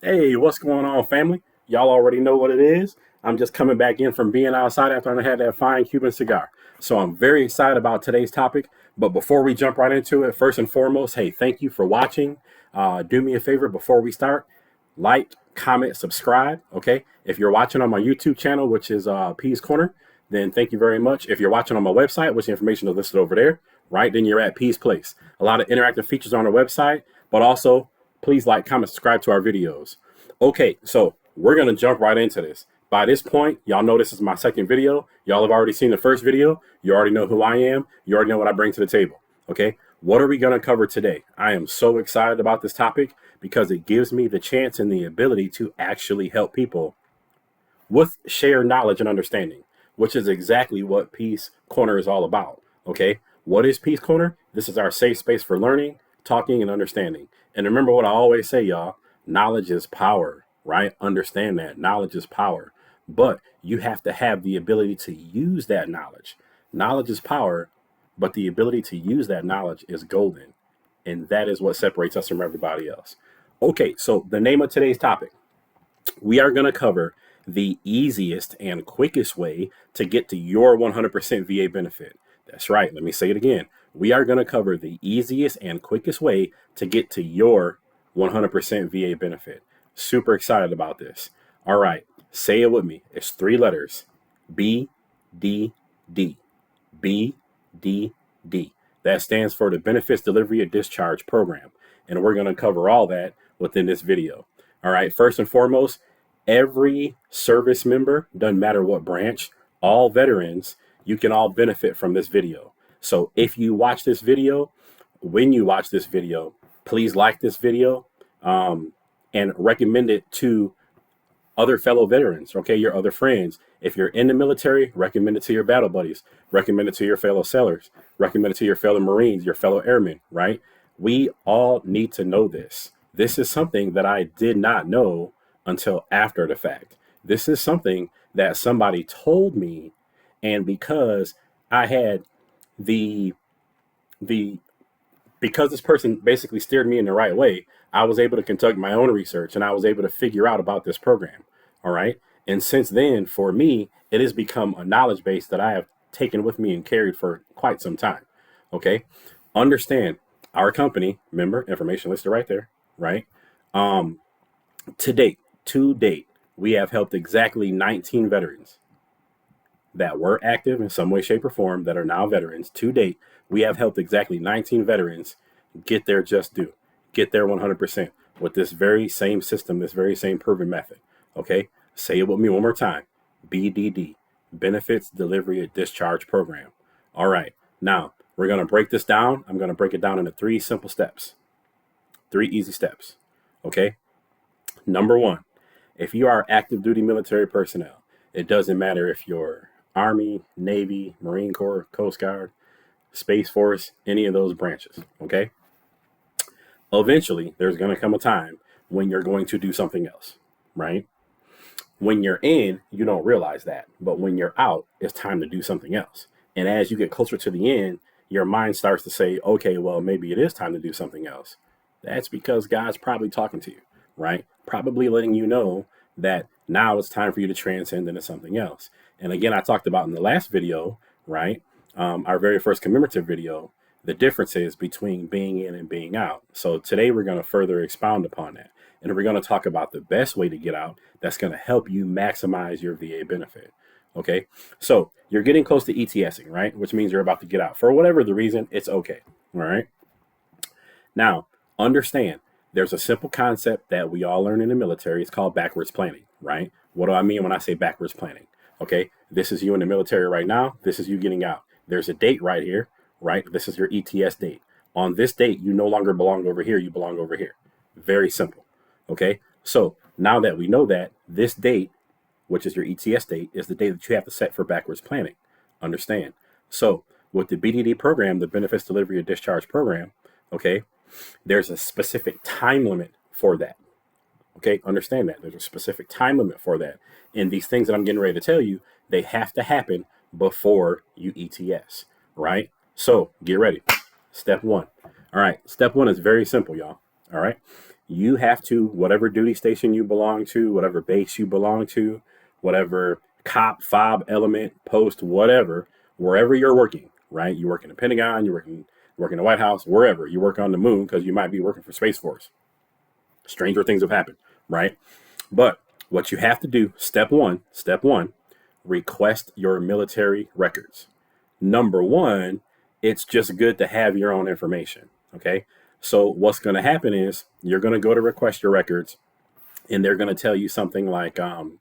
Hey, what's going on, family? Y'all already know what it is. I'm just coming back in from being outside after I had that fine Cuban cigar. So I'm very excited about today's topic. But before we jump right into it, first and foremost, hey, thank you for watching. Do me a favor before we start, like, comment, subscribe. Okay. If you're watching on my YouTube channel, which is P's Corner, then thank you very much. If you're watching on my website, which information is listed over there, right, then you're at P's Place. A lot of interactive features on our website, but also please like, comment, subscribe to our videos. Okay, so we're gonna jump right into this. By this point, y'all know this is my second video. Y'all have already seen the first video. You already know who I am. You already know what I bring to the table. Okay, what are we gonna cover today? I am so excited about this topic because it gives me the chance and the ability to actually help people with shared knowledge and understanding, which is exactly what Peace Corner is all about. Okay, what is Peace Corner? This is our safe space for learning, talking, and understanding. And remember what I always say, y'all, knowledge is power, right? Understand that knowledge is power, but you have to have the ability to use that knowledge. Knowledge is power, but the ability to use that knowledge is golden. And that is what separates us from everybody else. Okay, so the name of today's topic, we are going to cover the easiest and quickest way to get to your 100% VA benefit. That's right. Let me say it again. We are going to cover the easiest and quickest way to get to your 100% VA benefit. Super excited about this. All right. Say it with me. It's three letters: B, D, D. B, D, D. That stands for the Benefits Delivery and Discharge Program. And we're going to cover all that within this video. All right. First and foremost, every service member, doesn't matter what branch, all veterans, you can all benefit from this video. So if you watch this video, when you watch this video, please like this video and recommend it to other fellow veterans, okay, your other friends. If you're in the military, recommend it to your battle buddies, recommend it to your fellow sailors, recommend it to your fellow Marines, your fellow airmen, right? We all need to know this. This is something that I did not know until after the fact. This is something that somebody told me, and because I had the the because this person basically steered me in the right way, I was able to conduct my own research and I was able to figure out about this program. All right. And since then, for me, it has become a knowledge base that I have taken with me and carried for quite some time. Okay. Understand our company, member information listed right there, right? Um, to date, we have helped exactly 19 veterans that were active in some way, shape, or form that are now veterans. To date, we have helped exactly 19 veterans get their just due, get their 100% with this very same system, this very same proven method. Okay, say it with me one more time: BDD, Benefits Delivery and Discharge Program. All right, now we're going to break this down. I'm going to break it down into three simple steps, three easy steps. Okay, number one, if you are active duty military personnel, it doesn't matter if you're Army, Navy, Marine Corps, Coast Guard, Space Force, any of those branches. Okay. Eventually, there's going to come a time when you're going to do something else, right? When you're in, you don't realize that. But when you're out, it's time to do something else. And as you get closer to the end, your mind starts to say, okay, well, maybe it is time to do something else. That's because God's probably talking to you, right? Probably letting you know that now it's time for you to transcend into something else. And again, I talked about in the last video, right? Our very first commemorative video, the differences between being in and being out. So today we're going to further expound upon that. And we're going to talk about the best way to get out that's going to help you maximize your VA benefit. Okay. So you're getting close to ETSing, right? Which means you're about to get out. For whatever the reason, it's okay. All right. Now, understand there's a simple concept that we all learn in the military. It's called backwards planning, right? What do I mean when I say backwards planning? Okay. This is you in the military right now. This is you getting out. There's a date right here, right? This is your ETS date. On this date, you no longer belong over here. You belong over here. Very simple. Okay. So now that we know that, this date, which is your ETS date, is the date that you have to set for backwards planning. Understand? So with the BDD program, the Benefits Delivery and Discharge Program, okay, there's a specific time limit for that. Okay, understand that. There's a specific time limit for that. And these things that I'm getting ready to tell you, they have to happen before you ETS, right? So get ready. Step one. All right, step one is very simple, y'all. All right. You have to, whatever duty station you belong to, whatever base you belong to, whatever cop, fob, element, post, whatever, wherever you're working, right? You work in the Pentagon, you work in the White House, wherever. You work on the moon because you might be working for Space Force. Stranger things have happened, right? But what you have to do, step one, request your military records. Number one, it's just good to have your own information. Okay. So what's going to happen is you're going to go to request your records, and they're going to tell you something like, oh,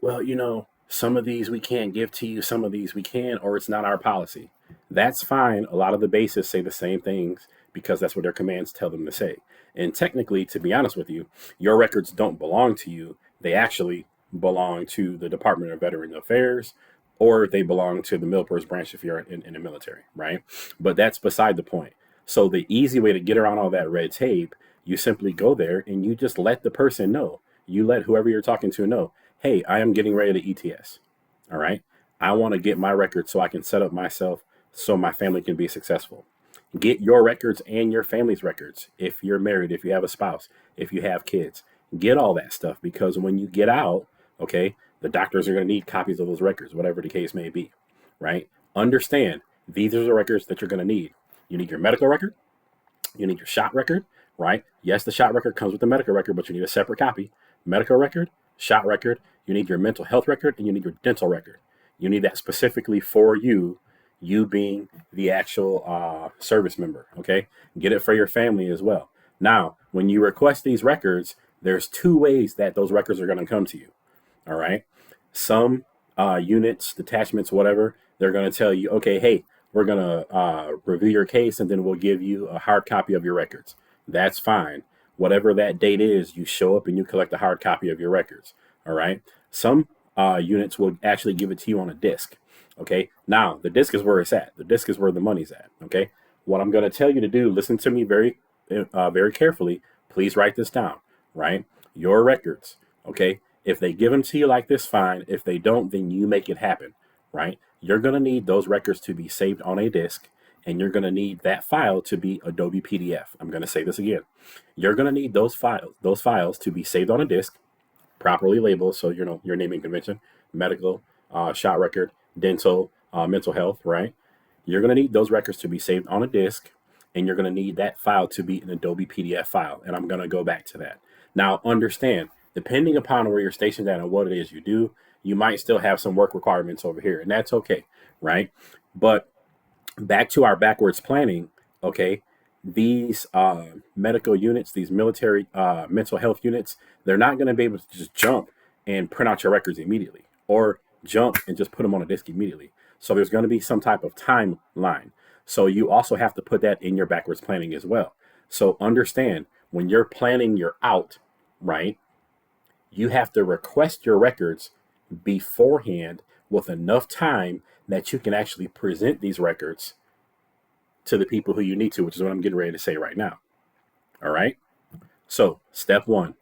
well, some of these we can't give to you, some of these we can, or it's not our policy. That's fine. A lot of the bases say the same things because that's what their commands tell them to say. And technically, to be honest with you, your records don't belong to you. They actually belong to the Department of Veteran Affairs, or they belong to the Milpers branch if you're in the military, right? But that's beside the point. So the easy way to get around all that red tape, you simply go there and you just let the person know. You let whoever you're talking to know, hey, I am getting ready to ETS. All right. I want to get my records so I can set up myself so my family can be successful. Get your records and your family's records. If you're married, if you have a spouse, if you have kids, get all that stuff because when you get out, okay, the doctors are going to need copies of those records, whatever the case may be, right? Understand these are the records that you're going to need. You need your medical record, you need your shot record, right? Yes, the shot record comes with the medical record, but you need a separate copy. Medical record, shot record, you need your mental health record, and you need your dental record. You need that specifically for you, you being the actual service member, okay? Get it for your family as well. Now, when you request these records, there's two ways that those records are going to come to you, all right? Some units, detachments, whatever, they're going to tell you, okay, hey, we're going to review your case and then we'll give you a hard copy of your records. That's fine. Whatever that date is, you show up and you collect a hard copy of your records. All right. Some units will actually give it to you on a disc. Okay. Now, the disc is where it's at. The disc is where the money's at. Okay. What I'm going to tell you to do, listen to me very carefully. Please write this down. Right. Your records. Okay. If they give them to you like this, fine. If they don't, then you make it happen. Right. You're going to need those records to be saved on a disc, and you're going to need that file to be Adobe PDF. I'm going to say this again. You're going to need those files to be saved on a disc, properly labeled, so your naming convention, medical, shot record, dental, mental health, right? You're going to need those records to be saved on a disc, and you're going to need that file to be an Adobe PDF file. And I'm going to go back to that. Now, understand, depending upon where you're stationed at and what it is you do, you might still have some work requirements over here, and that's okay, right? But back to our backwards planning, okay, these medical units, these military mental health units, they're not going to be able to just jump and print out your records immediately or jump and just put them on a disk immediately. So there's going to be some type of timeline. So you also have to put that in your backwards planning as well. So understand when you're planning your out, right, you have to request your records beforehand with enough time that you can actually present these records to the people who you need to, which is what I'm getting ready to say right now. All right. So, step one,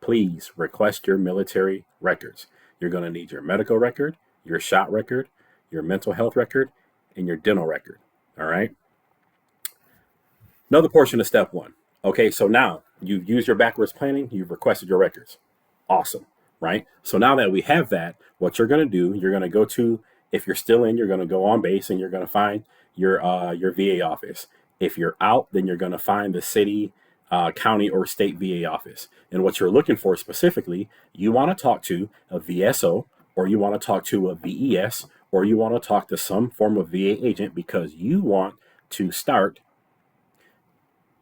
please request your military records. You're going to need your medical record, your shot record, your mental health record, and your dental record. All right. Another portion of step one. Okay. So now you've used your backwards planning, you've requested your records. Awesome. Right. So now that we have that, what you're going to do, you're going to go to, if you're still in, you're going to go on base and you're going to find your VA office. If you're out, then you're going to find the city, county, or state VA office. And what you're looking for specifically, you want to talk to a VSO, or you want to talk to a VES, or you want to talk to some form of VA agent because you want to start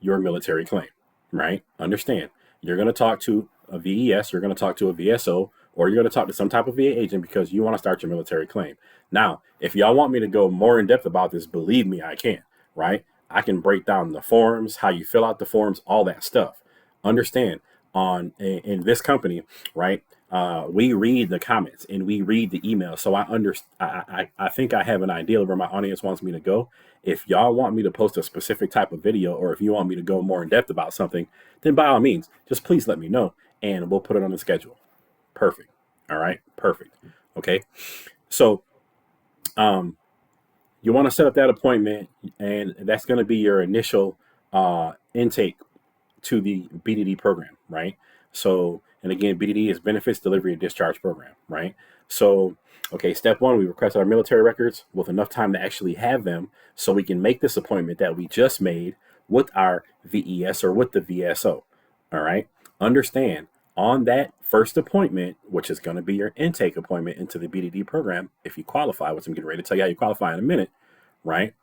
your military claim, right? Understand, you're going to talk to a VES, you're going to talk to a VSO, or you're going to talk to some type of VA agent because you want to start your military claim. Now, if y'all want me to go more in depth about this, believe me, I can, right? I can break down the forms, how you fill out the forms, all that stuff. Understand, in this company, right? We read the comments and we read the emails. So I think I have an idea of where my audience wants me to go. If y'all want me to post a specific type of video, or if you want me to go more in depth about something, then by all means, just please let me know and we'll put it on the schedule. Perfect. All right. Perfect. Okay. So, you want to set up that appointment, and that's going to be your initial intake to the BDD program, right? So, and again, BDD is Benefits Delivery and Discharge Program, right? So, okay, step one, we requested our military records with enough time to actually have them so we can make this appointment that we just made with our VES or with the VSO, all right? Understand, on that first appointment, which is going to be your intake appointment into the BDD program, if you qualify, which I'm getting ready to tell you how you qualify in a minute, right?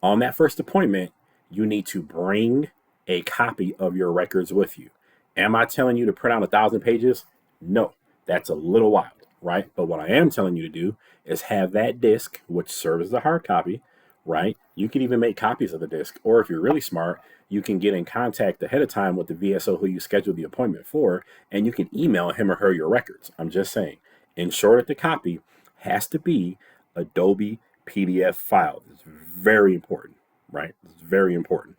On that first appointment, you need to bring a copy of your records with you. Am I telling you to print out 1,000 pages? No, that's a little wild, right? But what I am telling you to do is have that disc, which serves as a hard copy, right? You can even make copies of the disc, or if you're really smart, you can get in contact ahead of time with the VSO who you scheduled the appointment for, and you can email him or her your records. I'm just saying. Ensure that the copy has to be Adobe PDF file. It's very important, right? It's very important.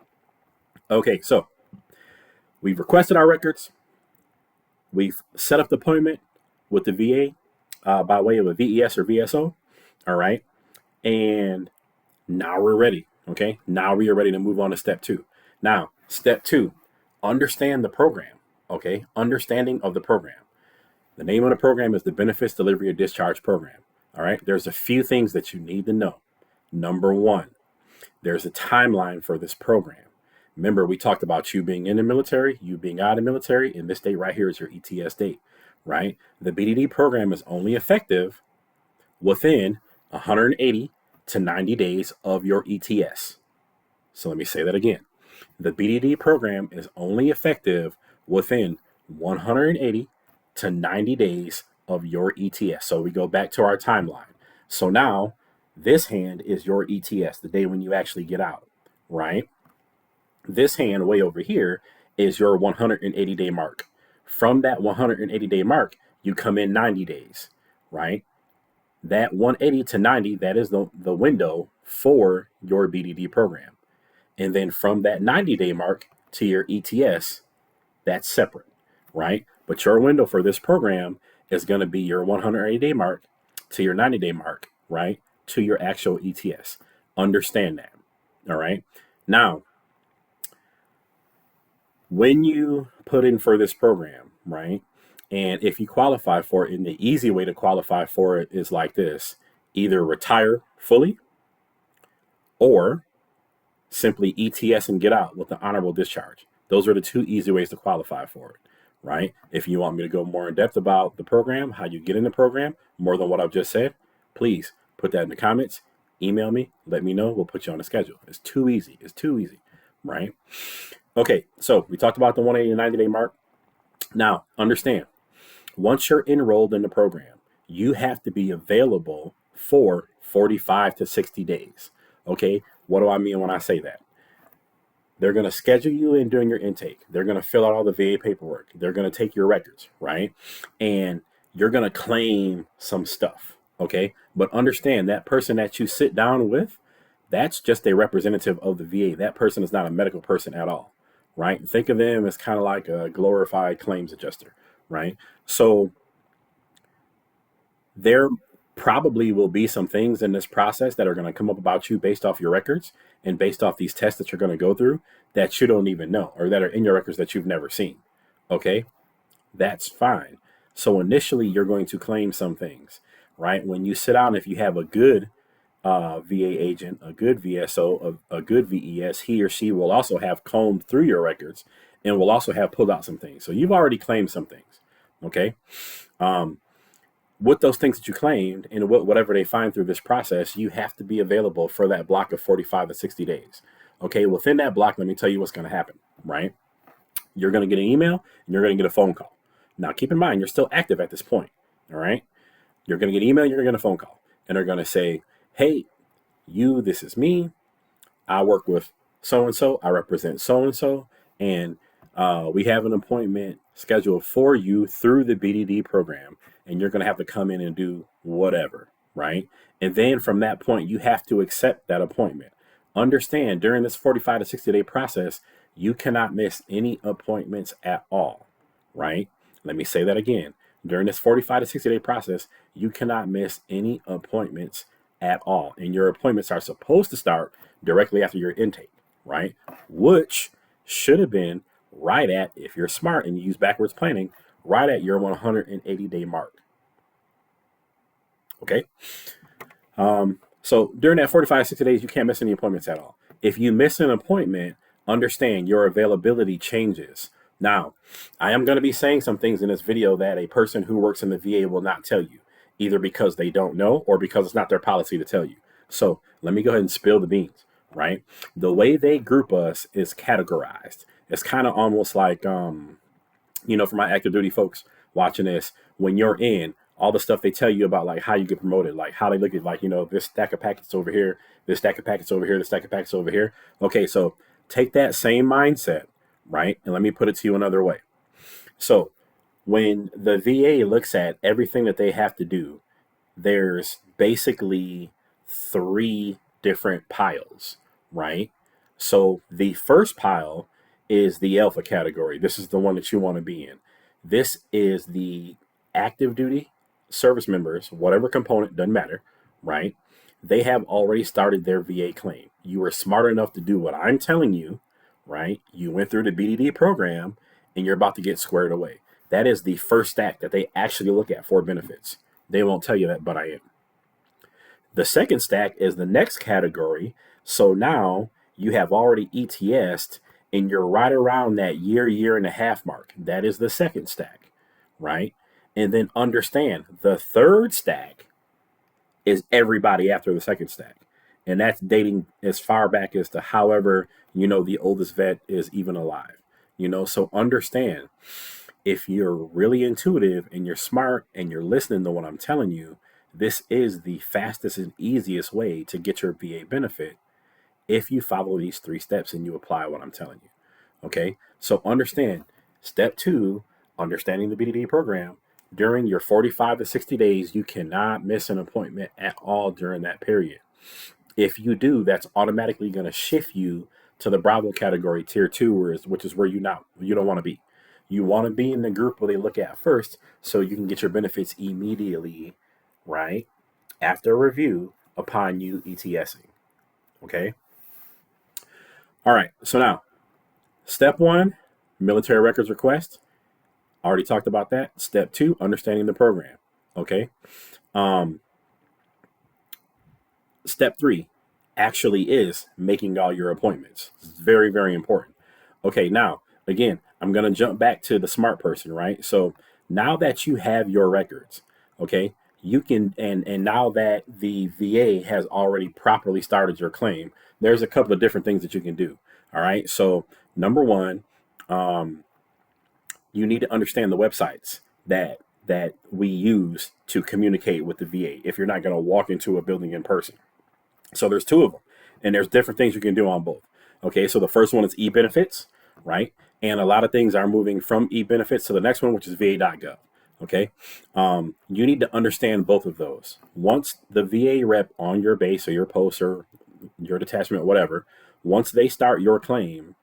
Okay, so we've requested our records. We've set up the appointment with the VA by way of a VES or VSO. All right. And now we're ready. Okay. Now we are ready to move on to step two. Now, step two, understand the program. Okay. Understanding of the program. The name of the program is the Benefits Delivery or Discharge Program. All right. There's a few things that you need to know. Number one, there's a timeline for this program. Remember, we talked about you being in the military, you being out of the military, and this date right here is your ETS date, right? The BDD program is only effective within 180 to 90 days of your ETS. So let me say that again. The BDD program is only effective within 180 to 90 days of your ETS. So we go back to our timeline. So now this hand is your ETS, the day when you actually get out, right? This hand way over here is your 180-day mark. From that 180-day mark, you come in 90 days, right? That 180 to 90, that is the window for your BDD program. And then from that 90-day mark to your ETS, that's separate, right? But your window for this program is going to be your 180-day mark to your 90-day mark, right? To your actual ETS. Understand that, all right? Now, when you put in for this program, right? And if you qualify for it, and the easy way to qualify for it is like this: either retire fully or simply ETS and get out with an honorable discharge. Those are the two easy ways to qualify for it, right? If you want me to go more in depth about the program, how you get in the program, more than what I've just said, please put that in the comments, email me, let me know. We'll put you on the schedule. It's too easy. It's too easy, right? Okay, so we talked about the 180 to 90-day mark. Now, understand, once you're enrolled in the program, you have to be available for 45 to 60 days. Okay, what do I mean when I say that? They're going to schedule you in during your intake. They're going to fill out all the VA paperwork. They're going to take your records, right? And you're going to claim some stuff, okay? But understand, that person that you sit down with, that's just a representative of the VA. That person is not a medical person at all, right? Think of them as kind of like a glorified claims adjuster, right? So there probably will be some things in this process that are going to come up about you based off your records and based off these tests that you're going to go through that you don't even know, or that are in your records that you've never seen. Okay, that's fine. So initially, you're going to claim some things, right? When you sit down, if you have a good VA agent, a good VSO, a good VES, he or she will also have combed through your records and will also have pulled out some things. So you've already claimed some things. Okay. With those things that you claimed and whatever they find through this process, you have to be available for that block of 45 to 60 days. Okay, within that block, let me tell you what's going to happen, right? You're going to get an email and you're going to get a phone call. Now, keep in mind, you're still active at this point, all right? You're going to get an email, you're going to get a phone call, and they're going to say, hey, this is me. I work with so-and-so. I represent so-and-so, and we have an appointment scheduled for you through the BDD program, and you're going to have to come in and do whatever, right? And then from that point, you have to accept that appointment. Understand, during this 45 to 60-day process, you cannot miss any appointments at all, right? Let me say that again. During this 45 to 60-day process, you cannot miss any appointments at all. And your appointments are supposed to start directly after your intake, right? Which should have been right at, if you're smart and you use backwards planning, right at your 180-day mark. Okay. So during that 45, 60 days, you can't miss any appointments at all. If you miss an appointment, understand your availability changes. Now, I am going to be saying some things in this video that a person who works in the VA will not tell you, either because they don't know or because it's not their policy to tell you. So let me go ahead and spill the beans, right? The way they group us is categorized. It's kind of almost like, for my active duty folks watching this, when you're in, all the stuff they tell you about like how you get promoted, like how they look at like, this stack of packets over here, this stack of packets over here, this stack of packets over here. Okay, so take that same mindset, right? And let me put it to you another way. So when the VA looks at everything that they have to do, there's basically three different piles, right? So the first pile is the alpha category. This is the one that you want to be in. This is the active duty service members, whatever component, doesn't matter, right? They have already started their VA claim. You were smart enough to do what I'm telling you, right? You went through the BDD program and you're about to get squared away. That is the first stack that they actually look at for benefits. They won't tell you that, but I am. The second stack is the next category. So now you have already ETS'd and you're right around that year and a half mark. That is the second stack, right? And then understand the third stack is everybody after the second stack. And that's dating as far back as to however, the oldest vet is even alive. So understand, if you're really intuitive and you're smart and you're listening to what I'm telling you, this is the fastest and easiest way to get your VA benefit if you follow these three steps and you apply what I'm telling you. Okay, so understand step 2, understanding the BDD program. During your 45 to 60 days, you cannot miss an appointment at all during that period. If you do, that's automatically going to shift you to the Bravo category, tier 2, which is where you don't want to be. You want to be in the group where they look at first so you can get your benefits immediately, right? After review upon you ETSing. Okay? All right. So now, step 1, military records request. Already talked about that. Step 2, understanding the program. Okay? Step 3 actually is making all your appointments. It's very, very important. Okay, now, again, I'm going to jump back to the smart person, right? So now that you have your records, okay, you can, and now that the VA has already properly started your claim, there's a couple of different things that you can do. All right, so number 1, you need to understand the websites that we use to communicate with the VA if you're not going to walk into a building in person. So there's 2 of them, and there's different things you can do on both. Okay, so the first one is e-benefits, right? And a lot of things are moving from e-benefits to the next one, which is va.gov. Okay, you need to understand both of those. Once the VA rep on your base or your post or your detachment, whatever, once they start your claim,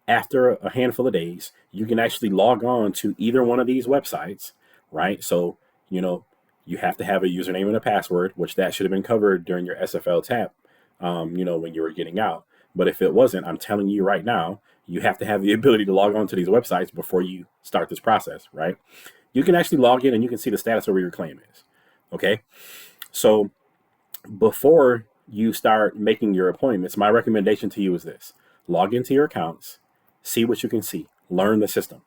after a handful of days, you can actually log on to either one of these websites, right? So, you have to have a username and a password, which that should have been covered during your SFL tap, when you were getting out. But if it wasn't, I'm telling you right now, you have to have the ability to log on to these websites before you start this process, right? You can actually log in and you can see the status of where your claim is. Okay. So before you start making your appointments, my recommendation to you is this: log into your accounts, see what you can see, learn the system,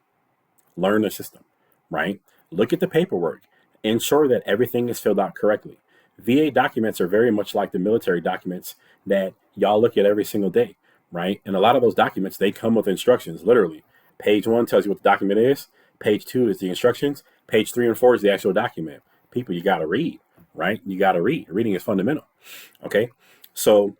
right? Look at the paperwork, ensure that everything is filled out correctly. VA documents are very much like the military documents that y'all look at every single day, right? And a lot of those documents, they come with instructions, literally. Page 1 tells you what the document is. Page 2 is the instructions. Page 3 and 4 is the actual document. People, you got to read, right? You got to read. Reading is fundamental. Okay. So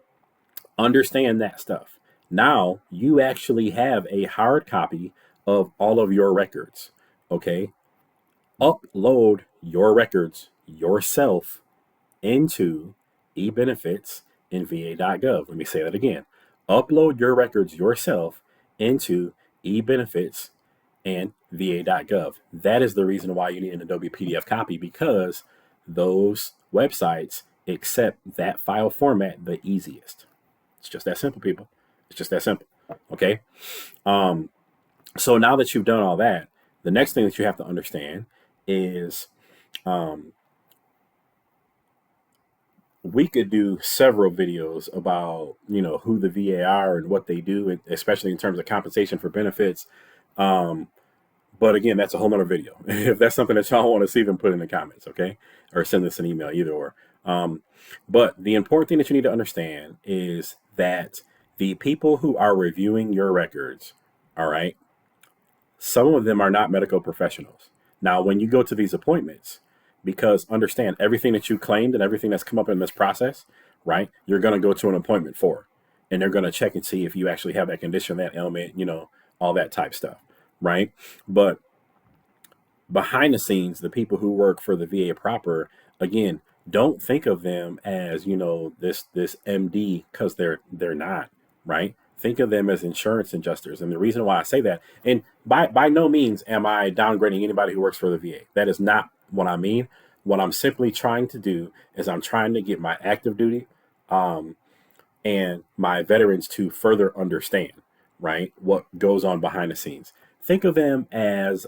understand that stuff. Now you actually have a hard copy of all of your records. Okay. Upload your records yourself into eBenefits in va.gov. Let me say that again. Upload your records yourself into eBenefits and va.gov. That is the reason why you need an Adobe PDF copy, because those websites accept that file format the easiest. It's just that simple, people. It's just that simple. Okay. So now that you've done all that, the next thing that you have to understand is um, we could do several videos about who the VA are and what they do, and especially in terms of compensation for benefits. Um, but again, that's a whole nother video. If that's something that y'all want to see, then put in the comments, okay? Or send us an email, either or. Um, but the important thing that you need to understand is that the people who are reviewing your records, all right, some of them are not medical professionals. Now, when you go to these appointments, because understand everything that you claimed and everything that's come up in this process, right? You're going to go to an appointment for, and they're going to check and see if you actually have that condition, that ailment, all that type stuff, right? But behind the scenes, the people who work for the VA proper, again, don't think of them as this MD, because they're not, right. Think of them as insurance adjusters, and the reason why I say that, and by no means am I downgrading anybody who works for the VA. That is not what I mean. What I'm simply trying to do is I'm trying to get my active duty um, and my veterans to further understand, right, what goes on behind the scenes. Think of them as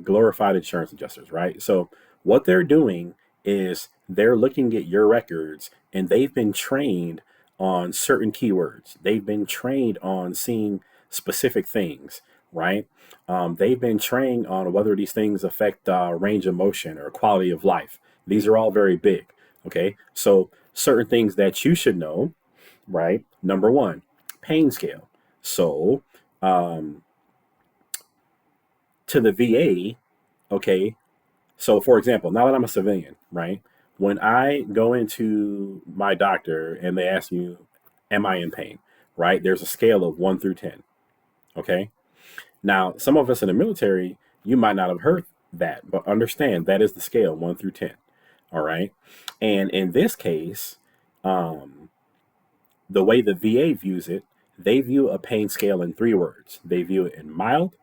glorified insurance adjusters, right? So what they're doing is they're looking at your records, and they've been trained on certain keywords. They've been trained on seeing specific things, right? They've been trained on whether these things affect range of motion or quality of life. These are all very big. Okay, so certain things that you should know, right? Number one, pain scale. So, um, to the VA, okay. So, for example, now that I'm a civilian, right? When I go into my doctor and they ask you, "Am I in pain?" Right? There's a scale of 1 through 10. Okay. Now, some of us in the military, you might not have heard that, but understand that is the scale 1 through 10. All right. And in this case, um, the way the VA views it, they view a pain scale in 3 words. They view it in mild,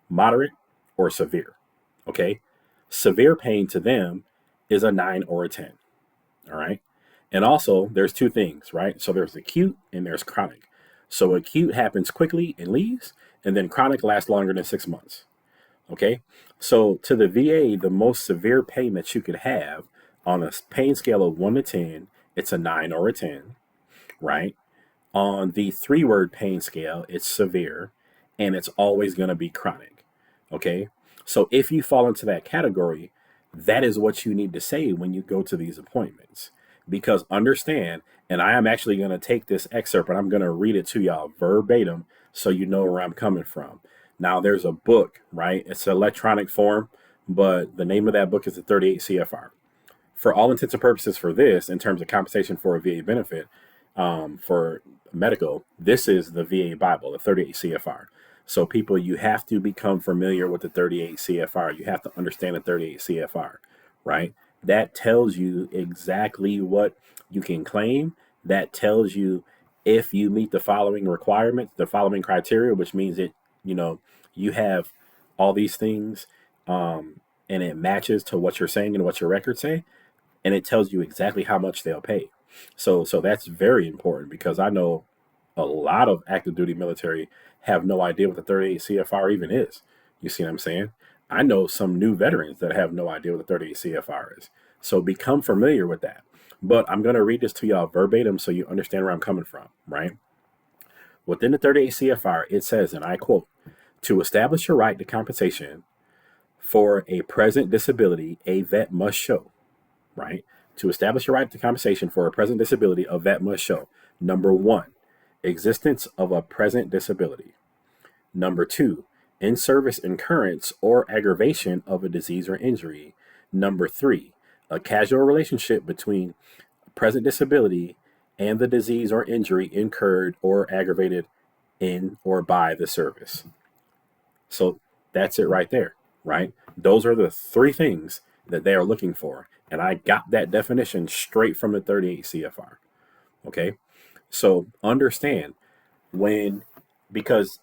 moderate, or severe. Okay. Severe pain to them is a 9 or a 10. All right. And also, there's two things, right? So there's acute and there's chronic. So acute happens quickly and leaves, and then chronic lasts longer than 6 months. Okay. So to the VA, the most severe pain that you could have on a pain scale of 1 to 10, it's a 9 or a 10, right? On the 3 word pain scale, it's severe, and it's always going to be chronic. Okay. So if you fall into that category, that is what you need to say when you go to these appointments. Because understand, and I am actually going to take this excerpt and I'm going to read it to y'all verbatim so you know where I'm coming from. Now, there's a book, right? It's an electronic form, but the name of that book is the 38 CFR. For all intents and purposes, for this, in terms of compensation for a VA benefit, for medical, this is the VA Bible, the 38 CFR. So, people, you have to become familiar with the 38 CFR. You have to understand the 38 CFR, right? That tells you exactly what you can claim. That tells you if you meet the following requirements, the following criteria, which means that, you know, you have all these things and it matches to what you're saying and what your records say, and it tells you exactly how much they'll pay. So that's very important, because I know a lot of active duty military have no idea what the 38 CFR even is. You see what I'm saying? I know some new veterans that have no idea what the 38 CFR is. So become familiar with that. But I'm going to read this to y'all verbatim so you understand where I'm coming from, right? Within the 38 CFR, it says, and I quote, "To establish your right to compensation for a present disability, a vet must show," right? To establish your right to compensation for a present disability, a vet must show: number one, existence of a present disability; number two, in service incurrence or aggravation of a disease or injury; number three, a causal relationship between present disability and the disease or injury incurred or aggravated in or by the service. So that's it right there, right? Those are the three things that they are looking for. And I got that definition straight from the 38 CFR. Okay. So understand when, because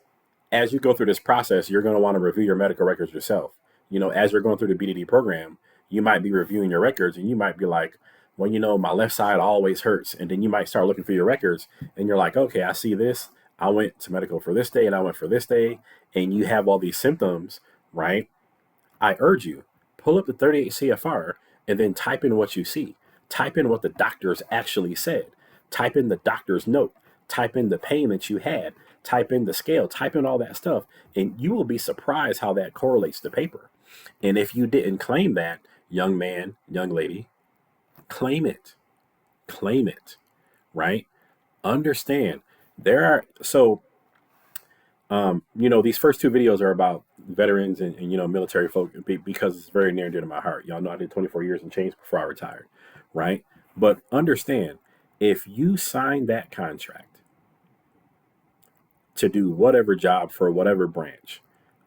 as you go through this process, you're going to want to review your medical records yourself. As you're going through the BDD program, you might be reviewing your records and you might be like, well, my left side always hurts. And then you might start looking for your records and you're like, okay, I see this. I went to medical for this day and I went for this day, and you have all these symptoms, right? I urge you, pull up the 38 CFR and then type in what you see. Type in what the doctors actually said. Type in the doctor's note. Type in the pain that you had. Type in the scale. Type in all that stuff. And you will be surprised how that correlates to paper. And if you didn't claim that, young man, young lady, claim it. Claim it, right? Understand. There are, so these first two videos are about veterans and military folk because it's very near and dear to my heart. Y'all know I did 24 years and change before I retired, right? But understand, if you sign that contract to do whatever job for whatever branch,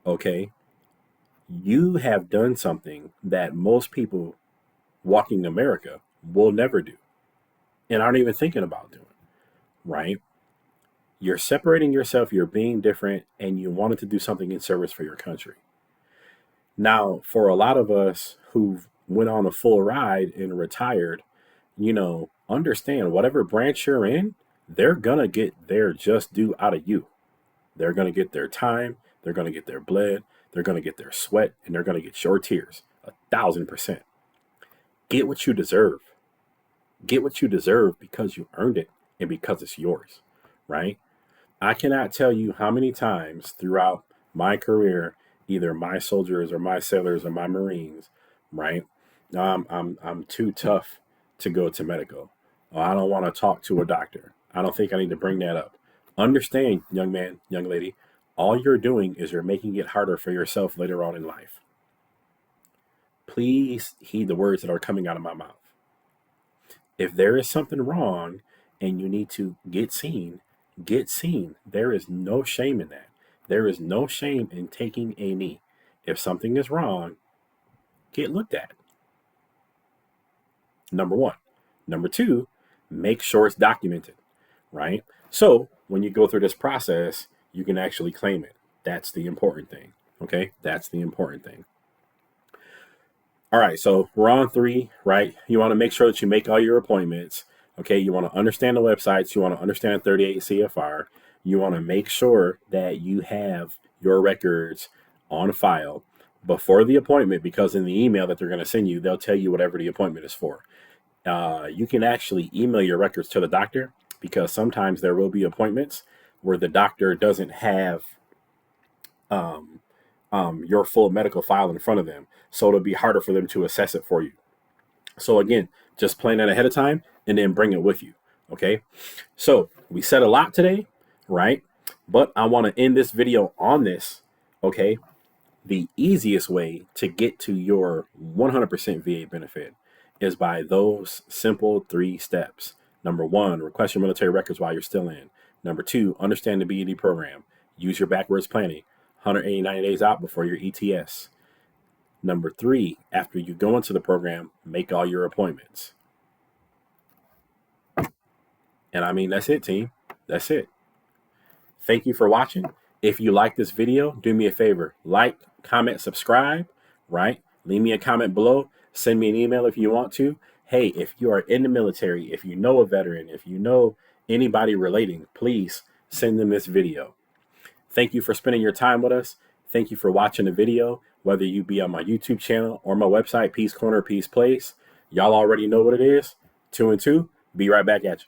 okay, you have done something that most people walking America will never do and aren't even thinking about doing, right? You're separating yourself, you're being different, and you wanted to do something in service for your country. Now, for a lot of us who've went on a full ride and retired, understand whatever branch you're in, they're going to get their just due out of you. They're going to get their time, they're going to get their blood, they're going to get their sweat, and they're going to get your tears. 1,000%. Get what you deserve. Get what you deserve because you earned it and because it's yours, right? I cannot tell you how many times throughout my career, either my soldiers or my sailors or my Marines, right? I'm too tough to go to medical. I don't want to talk to a doctor. I don't think I need to bring that up. Understand, young man, young lady, all you're doing is you're making it harder for yourself later on in life. Please heed the words that are coming out of my mouth. If there is something wrong and you need to get seen, get seen. There is no shame in that. There is no shame in taking a knee. If something is wrong, get looked at. Number one. Number two, make sure it's documented, right? So when you go through this process, you can actually claim it. That's the important thing. Okay? That's the important thing. All right, so we're on 3, right? You want to make sure that you make all your appointments. Okay, you want to understand the websites. You want to understand 38 CFR. You want to make sure that you have your records on file before the appointment, because in the email that they're going to send you, they'll tell you whatever the appointment is for. You can actually email your records to the doctor, because sometimes there will be appointments where the doctor doesn't have your full medical file in front of them. So it'll be harder for them to assess it for you. So again, just plan that ahead of time and then bring it with you. Okay. So we said a lot today, right? But I want to end this video on this. Okay. The easiest way to get to your 100% VA benefit is by those simple 3 steps. Number 1, request your military records while you're still in. Number 2, understand the BED program. Use your backwards planning. 180 days out before your ETS. Number 3, after you go into the program, make all your appointments. And I mean, that's it, team. That's it. Thank you for watching. If you like this video, do me a favor. Like, comment, subscribe, right? Leave me a comment below. Send me an email if you want to. Hey, if you are in the military, if you know a veteran, if you know anybody relating, please send them this video. Thank you for spending your time with us. Thank you for watching the video, whether you be on my YouTube channel or my website, Peace Corner, Peace Place. Y'all already know what it is. 2 and 2. Be right back at you.